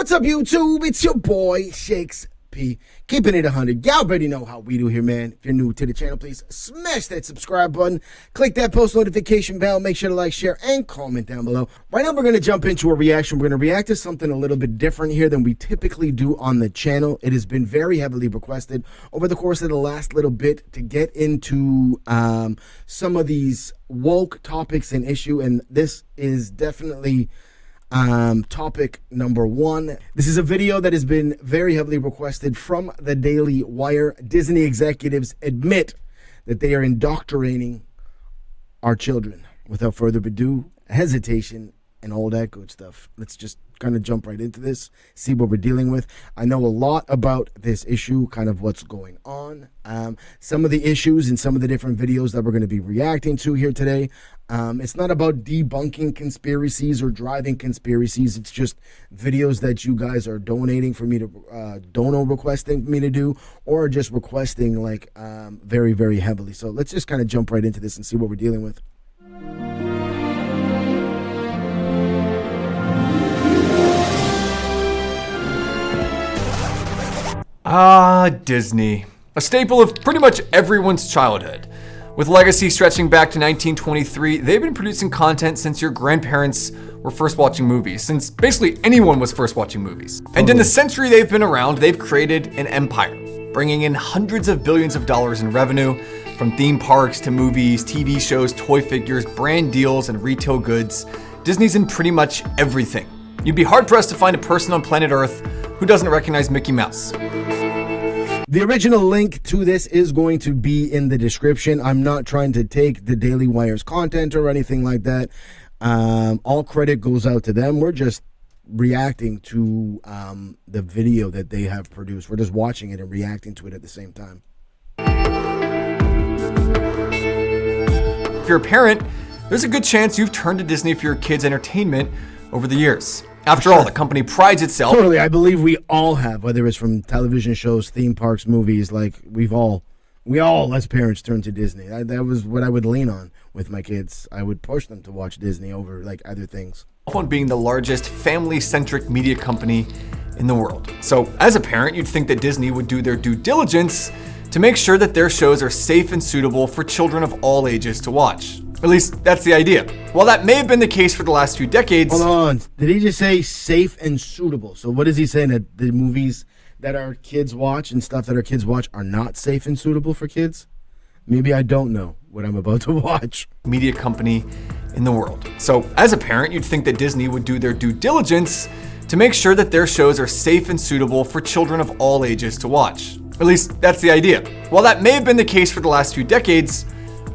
What's up, YouTube? It's your boy, Shakes P. Keeping it 100. Y'all already know how we do here, man. If you're new to the channel, please smash that subscribe button. Click that post notification bell. Make sure to like, share, and comment down below. Right now, we're going to jump into a reaction. We're going to react to something a little bit different here than we typically do on the channel. It has been very heavily requested over the course of the last little bit to get into some of these woke topics and issue, and this is definitely topic number one. This is a video that has been very heavily requested from the Daily Wire. Disney executives admit that they are indoctrinating our children. Without further ado, hesitation, and all that good stuff, let's just kind of jump right into this, see what we're dealing with. I know a lot about this issue, kind of what's going on, some of the issues and some of the different videos that we're going to be reacting to here today. It's not about debunking conspiracies or driving conspiracies. It's just videos that you guys are donating for me to, requesting me to do, or just requesting like very, very heavily. So let's just kind of jump right into this and see what we're dealing with. Disney. A staple of pretty much everyone's childhood. With legacy stretching back to 1923, they've been producing content since your grandparents were first watching movies, since basically anyone was first watching movies. And in the century they've been around, they've created an empire, bringing in hundreds of billions of dollars in revenue, from theme parks to movies, TV shows, toy figures, brand deals, and retail goods. Disney's in pretty much everything. You'd be hard-pressed to find a person on planet Earth who doesn't recognize Mickey Mouse. The original link to this is going to be in the description. I'm not trying to take the Daily Wire's content or anything like that. All credit goes out to them. We're just reacting to the video that they have produced. We're just watching it and reacting to it at the same time. If you're a parent, there's a good chance you've turned to Disney for your kids' entertainment over the years. After all, the company prides itself. Totally, I believe we all have, whether it's from television shows, theme parks, movies, like we all as parents turn to Disney. That was what I would lean on with my kids. I would push them to watch Disney over like other things. On being the largest family-centric media company in the world. So as a parent, you'd think that Disney would do their due diligence to make sure that their shows are safe and suitable for children of all ages to watch. At least, that's the idea. While that may have been the case for the last few decades... Hold on. Did he just say safe and suitable? So what is he saying? That the movies that our kids watch and stuff that our kids watch are not safe and suitable for kids? Maybe I don't know what I'm about to watch. Media company in the world. So as a parent, you'd think that Disney would do their due diligence to make sure that their shows are safe and suitable for children of all ages to watch. At least, that's the idea. While that may have been the case for the last few decades,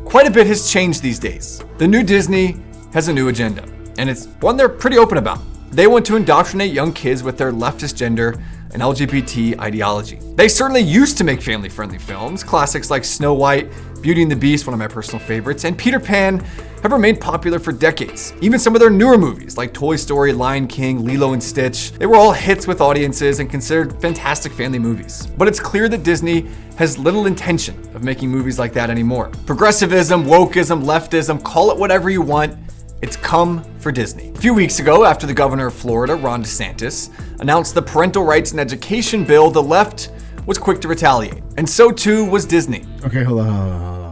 quite a bit has changed these days. The new Disney has a new agenda, and it's one they're pretty open about. They want to indoctrinate young kids with their leftist gender and LGBT ideology. They certainly used to make family-friendly films. Classics like Snow White, Beauty and the Beast, one of my personal favorites, and Peter Pan have remained popular for decades. Even some of their newer movies like Toy Story, Lion King, Lilo and Stitch, they were all hits with audiences and considered fantastic family movies. But it's clear that Disney has little intention of making movies like that anymore. Progressivism, wokeism, leftism, call it whatever you want, it's come for Disney. A few weeks ago, after the governor of Florida, Ron DeSantis, announced the parental rights and education bill, the left was quick to retaliate. And so too was Disney. Okay, hold on.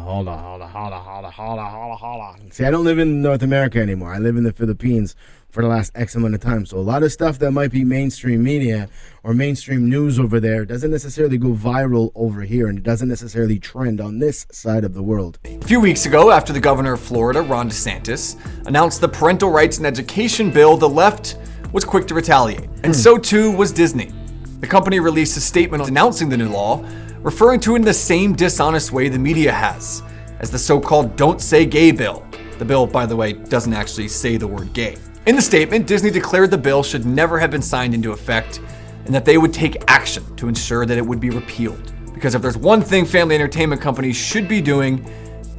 See, I don't live in North America anymore. I live in the Philippines for the last X amount of time. So a lot of stuff that might be mainstream media or mainstream news over there doesn't necessarily go viral over here, and it doesn't necessarily trend on this side of the world. A few weeks ago, after the governor of Florida, Ron DeSantis, announced the parental rights and education bill, the left was quick to retaliate. And so too was Disney. The company released a statement announcing the new law, referring to it in the same dishonest way the media has, as the so-called Don't Say Gay bill. The bill, by the way, doesn't actually say the word gay. In the statement, Disney declared the bill should never have been signed into effect and that they would take action to ensure that it would be repealed. Because if there's one thing family entertainment companies should be doing,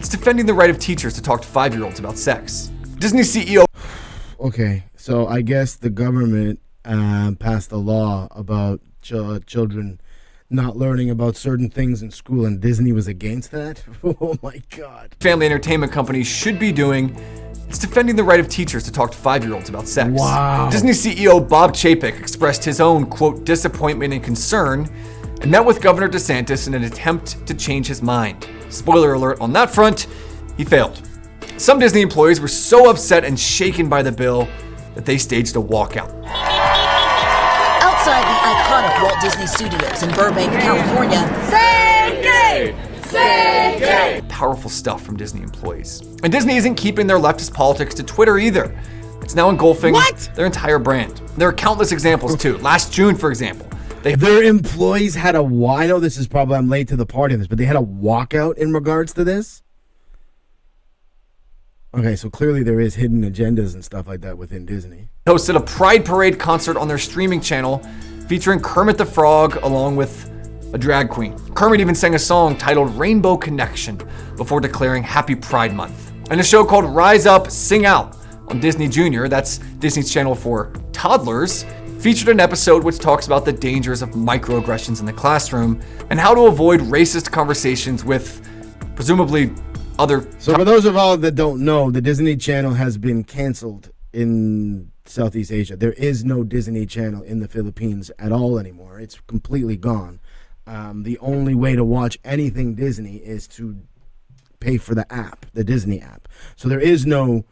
it's defending the right of teachers to talk to 5-year-olds about sex. Disney CEO... Okay, so I guess the government passed a law about children not learning about certain things in school, and Disney was against that? Oh my God. Family entertainment companies should be doing It's defending the right of teachers to talk to 5-year-olds about sex. Wow. Disney CEO Bob Chapek expressed his own, quote, disappointment and concern and met with Governor DeSantis in an attempt to change his mind. Spoiler alert on that front, he failed. Some Disney employees were so upset and shaken by the bill that they staged a walkout. Outside the iconic Walt Disney Studios in Burbank, California. Say gay! Say gay! Powerful stuff from Disney employees. And Disney isn't keeping their leftist politics to Twitter either. It's now engulfing their entire brand. There are countless examples too. Last June, for example, their employees had a I know this is probably, I'm late to the party on this, but they had a walkout in regards to this? Okay, so clearly there is hidden agendas and stuff like that within Disney. Hosted a Pride Parade concert on their streaming channel featuring Kermit the Frog along with a drag queen. Kermit even sang a song titled Rainbow Connection before declaring Happy Pride Month. And a show called Rise Up, Sing Out on Disney Junior, that's Disney's channel for toddlers, featured an episode which talks about the dangers of microaggressions in the classroom and how to avoid racist conversations with presumably other... So for those of all that don't know, the Disney Channel has been canceled in Southeast Asia. There is no Disney Channel in the Philippines at all anymore. It's completely gone. The only way to watch anything Disney is to pay for the app, the Disney app. So there is no...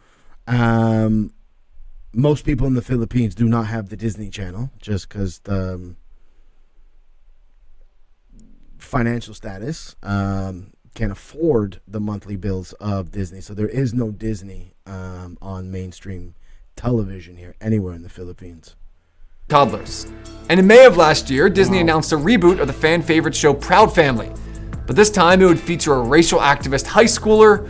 most people in the Philippines do not have the Disney Channel just because the financial status can't afford the monthly bills of Disney. So there is no Disney on mainstream television here anywhere in the Philippines. Toddlers. And in May of last year, Disney announced a reboot of the fan favorite show Proud Family. But this time it would feature a racial activist high schooler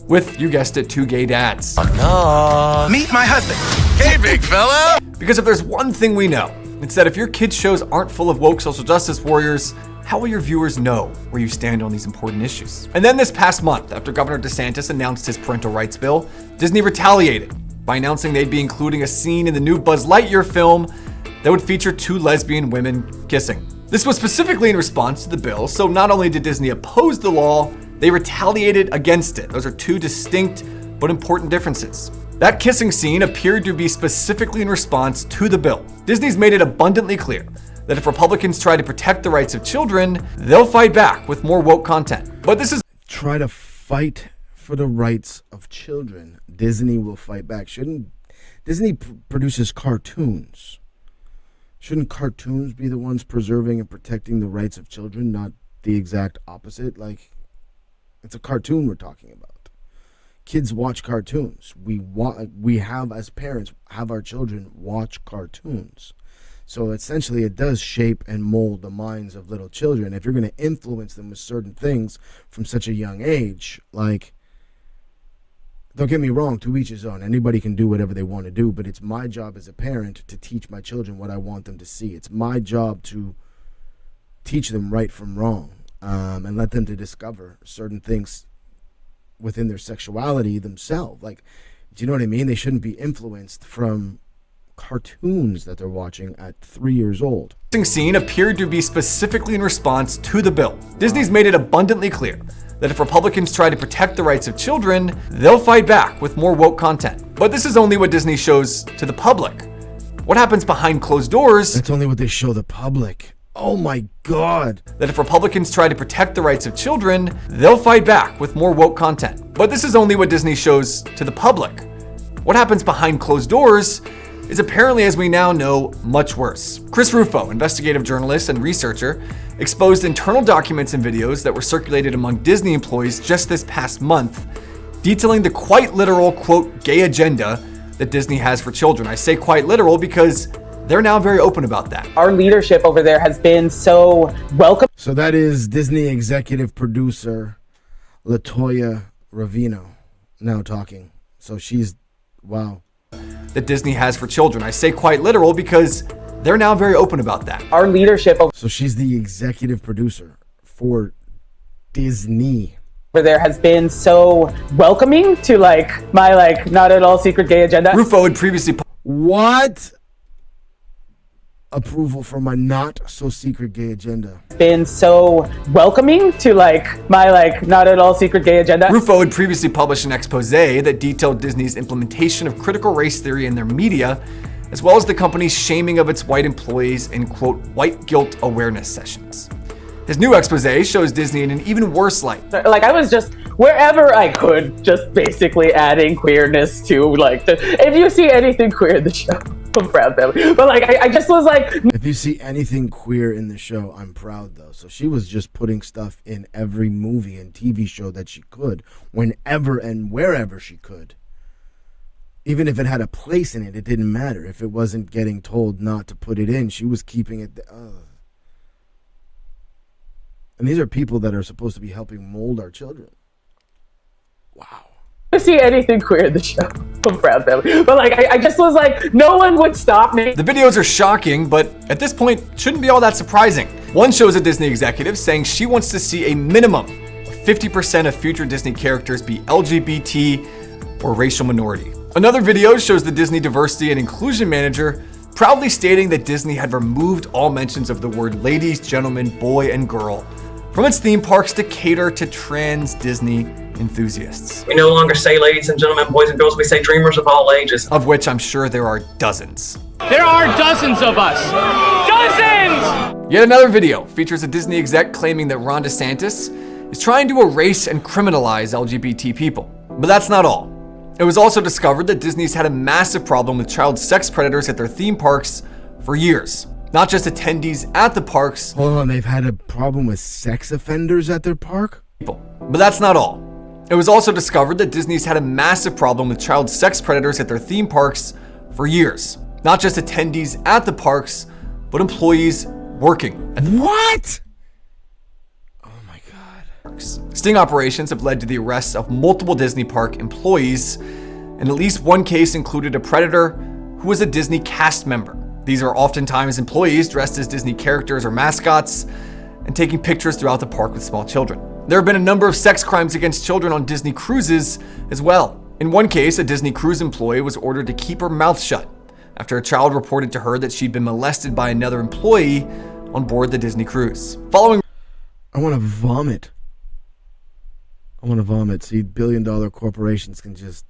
with, you guessed it, 2 gay dads. Meet my husband. Hey, big fella. Because if there's one thing we know, it's that if your kids' shows aren't full of woke social justice warriors, how will your viewers know where you stand on these important issues? And then this past month, after Governor DeSantis announced his parental rights bill, Disney retaliated by announcing they'd be including a scene in the new Buzz Lightyear film that would feature 2 lesbian women kissing. This was specifically in response to the bill, so not only did Disney oppose the law, they retaliated against it. Those are 2 distinct but important differences. That kissing scene appeared to be specifically in response to the bill. Disney's made it abundantly clear that if Republicans try to protect the rights of children, they'll fight back with more woke content. But this is... Try to fight for the rights of children. Disney will fight back. Disney produces cartoons. Shouldn't cartoons be the ones preserving and protecting the rights of children, not the exact opposite? Like, it's a cartoon we're talking about. Kids watch cartoons. We have, as parents, have our children watch cartoons. So essentially it does shape and mold the minds of little children. If you're going to influence them with certain things from such a young age, like, don't get me wrong, to each his own. Anybody can do whatever they want to do, but it's my job as a parent to teach my children what I want them to see. It's my job to teach them right from wrong, and let them to discover certain things within their sexuality themselves. Like, do you know what I mean? They shouldn't be influenced from cartoons that they're watching at 3 years old. The scene appeared to be specifically in response to the bill. Disney's made it abundantly clear that if Republicans try to protect the rights of children, they'll fight back with more woke content. But this is only what Disney shows to the public. What happens behind closed doors? That's only what they show the public. Oh my God. That if Republicans try to protect the rights of children, they'll fight back with more woke content. But this is only what Disney shows to the public. What happens behind closed doors is apparently, as we now know, much worse. Chris Rufo, investigative journalist and researcher, exposed internal documents and videos that were circulated among Disney employees just this past month, detailing the quite literal, quote, gay agenda that Disney has for children. I say quite literal because they're now very open about that. Our leadership over there has been so welcome. So that is Disney executive producer LaToya Ravino now talking. So she's, wow. That Disney has for children. I say quite literal because they're now very open about that. Our leadership over So she's the executive producer for Disney. there has been so welcoming to my, not at all secret gay agenda. Rufo had previously... What? approval from my not so secret gay agenda. Been so welcoming to my not at all secret gay agenda. Rufo had previously published an expose that detailed Disney's implementation of critical race theory in their media, as well as the company's shaming of its white employees in, quote, white guilt awareness sessions. His new expose shows Disney in an even worse light. I was just wherever I could, just basically adding queerness to if you see anything queer in the show, I'm proud of them. But I just was like, if you see anything queer in the show, I'm proud though. So she was just putting stuff in every movie and TV show that she could, whenever and wherever she could. Even if it had a place in it, it didn't matter. If it wasn't getting told not to put it in, she was keeping it. And these are people that are supposed to be helping mold our children. Wow. if you see anything queer in the show, I'm proud of them. But I just was like, no one would stop me. The videos are shocking, but at this point, shouldn't be all that surprising. One shows a Disney executive saying she wants to see a minimum of 50% of future Disney characters be LGBT or racial minority. Another video shows the Disney diversity and inclusion manager proudly stating that Disney had removed all mentions of the word ladies, gentlemen, boy, and girl from its theme parks to cater to trans Disney enthusiasts. We no longer say ladies and gentlemen, boys and girls, we say dreamers of all ages. Of which I'm sure there are dozens. There are dozens of us. Dozens! Yet another video features a Disney exec claiming that Ron DeSantis is trying to erase and criminalize LGBT people. But that's not all. It was also discovered that Disney's had a massive problem with child sex predators at their theme parks for years. Not just attendees at the parks. Hold on, they've had a problem with sex offenders at their park? But that's not all. It was also discovered that Disney's had a massive problem with child sex predators at their theme parks for years. Not just attendees at the parks, but employees working at the What? Oh my God. parks. Sting operations have led to the arrests of multiple Disney park employees, and at least one case included a predator who was a Disney cast member. These are oftentimes employees dressed as Disney characters or mascots and taking pictures throughout the park with small children. There have been a number of sex crimes against children on Disney cruises as well. In one case, a Disney cruise employee was ordered to keep her mouth shut after a child reported to her that she'd been molested by another employee on board the Disney cruise. Following I want to vomit. See, billion-dollar corporations can just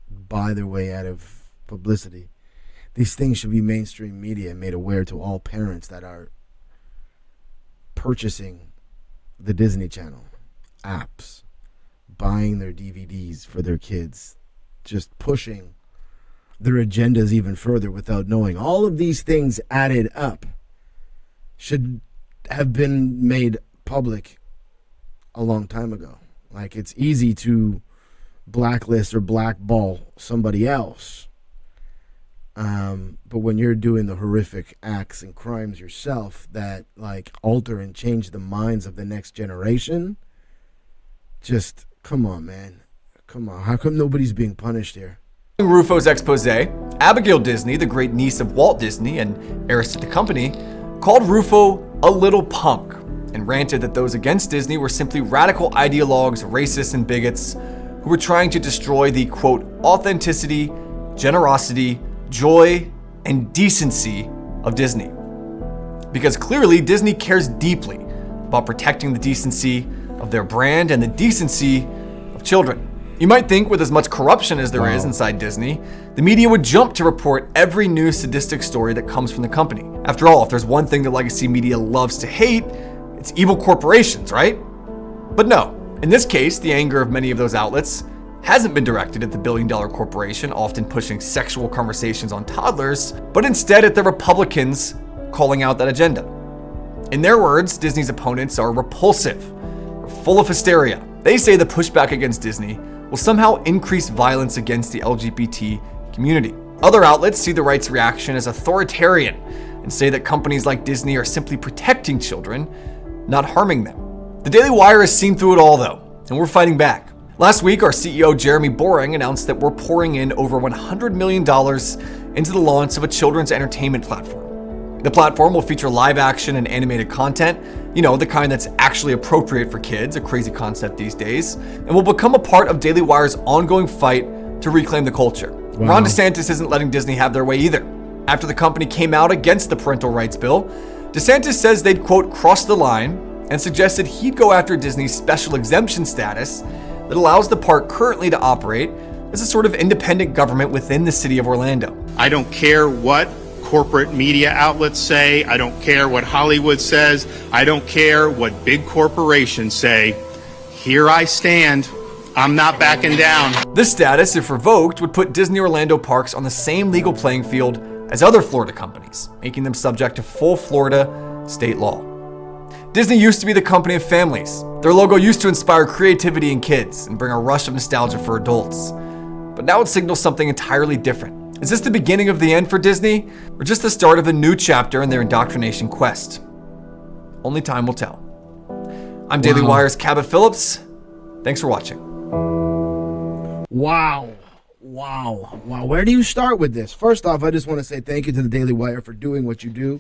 buy their way out of publicity. These things should be mainstream media and made aware to all parents that are purchasing the Disney Channel apps, buying their DVDs for their kids, just pushing their agendas even further without knowing. All of these things added up should have been made public a long time ago. Like, it's easy to blacklist or blackball somebody else. But when you're doing the horrific acts and crimes yourself that alter and change the minds of the next generation, just come on, man. Come on. How come nobody's being punished here? Rufo's expose, Abigail Disney, the great niece of Walt Disney and heiress to the company, called Rufo a little punk and ranted that those against Disney were simply radical ideologues, racists, and bigots who were trying to destroy the, quote, authenticity, generosity, joy, and decency of Disney. Because clearly Disney cares deeply about protecting the decency of their brand and the decency of children. You might think with as much corruption as there is inside Disney, the media would jump to report every new sadistic story that comes from the company. After all, if there's one thing the legacy media loves to hate, it's evil corporations, right? But no, in this case, the anger of many of those outlets hasn't been directed at the billion-dollar corporation often pushing sexual conversations on toddlers, but instead at the Republicans calling out that agenda. In their words, Disney's opponents are repulsive, or full of hysteria. They say the pushback against Disney will somehow increase violence against the LGBT community. Other outlets see the right's reaction as authoritarian and say that companies like Disney are simply protecting children, not harming them. The Daily Wire has seen through it all though, and we're fighting back. Last week, our CEO Jeremy Boring announced that we're pouring in over $100 million into the launch of a children's entertainment platform. The platform will feature live action and animated content, the kind that's actually appropriate for kids, a crazy concept these days, and will become a part of Daily Wire's ongoing fight to reclaim the culture. Ron DeSantis isn't letting Disney have their way either. After the company came out against the parental rights bill, DeSantis says they'd, quote, crossed the line and suggested he'd go after Disney's special exemption status that allows the park currently to operate as a sort of independent government within the city of Orlando. I don't care what corporate media outlets say. I don't care what Hollywood says. I don't care what big corporations say. Here I stand. I'm not backing down. This status, if revoked, would put Disney Orlando parks on the same legal playing field as other Florida companies, making them subject to full Florida state law. Disney used to be the company of families. Their logo used to inspire creativity in kids and bring a rush of nostalgia for adults. But now it signals something entirely different. Is this the beginning of the end for Disney, or just the start of a new chapter in their indoctrination quest? Only time will tell. I'm Daily Wire's Cabot Phillips. Thanks for watching. Wow. Where do you start with this? First off, I just want to say thank you to the Daily Wire for doing what you do,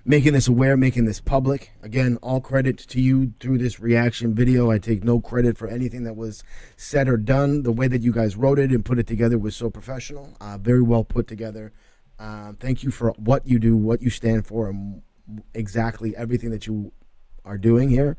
making this aware, making this public. Again, all credit to you through this reaction video. I take no credit for anything that was said or done. The way that you guys wrote it and put it together was so professional, very well put together. Thank you for what you do, what you stand for, and exactly everything that you are doing here.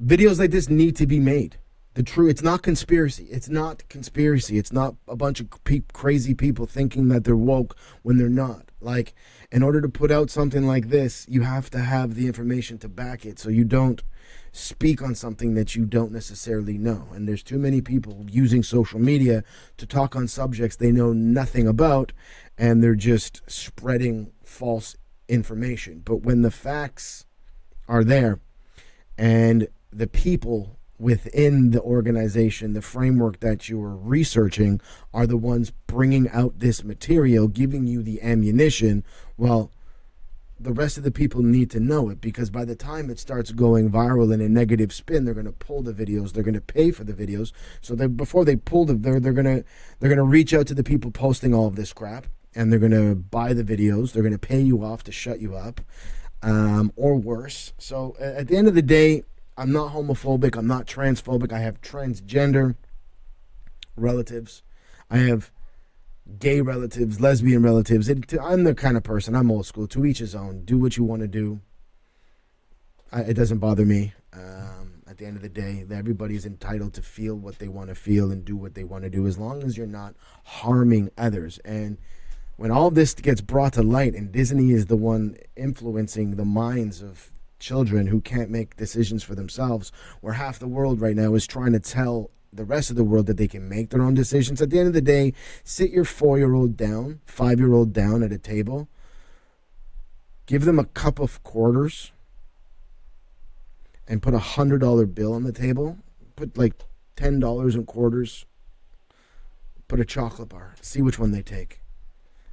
Videos like this need to be made. It's not conspiracy. It's not conspiracy. It's not a bunch of crazy people thinking that they're woke when they're not. Like, in order to put out something like this, you have to have the information to back it, so you don't speak on something that you don't necessarily know. And there's too many people using social media to talk on subjects they know nothing about, and they're just spreading false information. But when the facts are there, and the people within the organization, the framework that you are researching, are the ones bringing out this material, giving you the ammunition, well, the rest of the people need to know it, because by the time it starts going viral in a negative spin, they're going to pull the videos, they're going to pay for the videos. So before they pull they're going to reach out to the people posting all of this crap, and they're going to buy the videos, they're going to pay you off to shut you up, or worse. So at the end of the day, I'm not homophobic, I'm not transphobic. I have transgender relatives, I have gay relatives, lesbian relatives. I'm the kind of person, I'm old school, to each his own. Do what you want to do. It doesn't bother me. At the end of the day, everybody's entitled to feel what they want to feel and do what they want to do, as long as you're not harming others. And when all this gets brought to light, and Disney is the one influencing the minds of children who can't make decisions for themselves, where half the world right now is trying to tell the rest of the world that they can make their own decisions. At the end of the day, sit your 4-year-old down, 5-year-old down at a table, give them a cup of quarters, and put $100 bill on the table. Put like $10 in quarters, put a chocolate bar, see which one they take.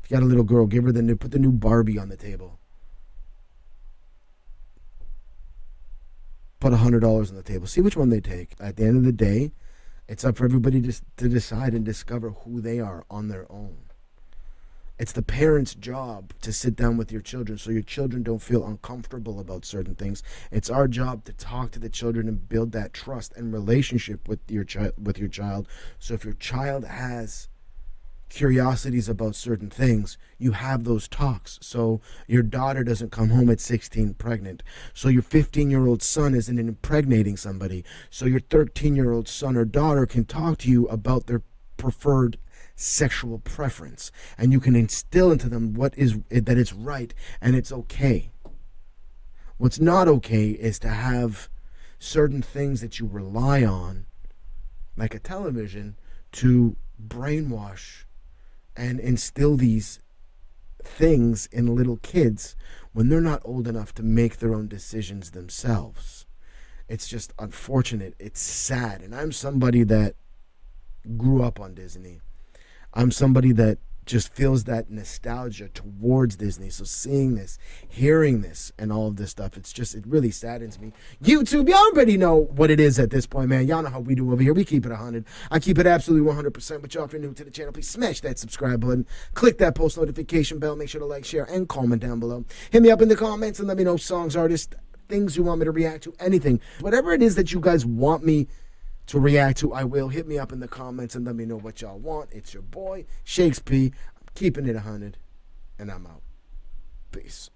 If you got a little girl, give her put the new Barbie on the table. Put $100 on the table. See which one they take. At the end of the day, it's up for everybody to decide and discover who they are on their own. It's the parents' job to sit down with your children so your children don't feel uncomfortable about certain things. It's our job to talk to the children and build that trust and relationship with your child. So if your child has curiosities about certain things, you have those talks. So your daughter doesn't come home at 16 pregnant. So your 15-year-old son isn't impregnating somebody. So your 13-year-old son or daughter can talk to you about their preferred sexual preference, and you can instill into them that it's right and it's okay. What's not okay is to have certain things that you rely on, like a television, to brainwash and instill these things in little kids when they're not old enough to make their own decisions themselves. It's just unfortunate. It's sad. And I'm somebody that grew up on Disney. I'm somebody that just feels that nostalgia towards Disney. So seeing this, hearing this, and all of this stuff, it really saddens me. YouTube, y'all already know what it is at this point, man. Y'all know how we do over here. We keep it 100. I keep it absolutely 100%. But y'all, if you're new to the channel, please smash that subscribe button. Click that post notification bell. Make sure to like, share, and comment down below. Hit me up in the comments and let me know songs, artists, things you want me to react to, anything. Whatever it is that you guys want me to react to, I will. Hit me up in the comments and let me know what y'all want. It's your boy, Shakespeare. I'm keeping it 100, and I'm out. Peace.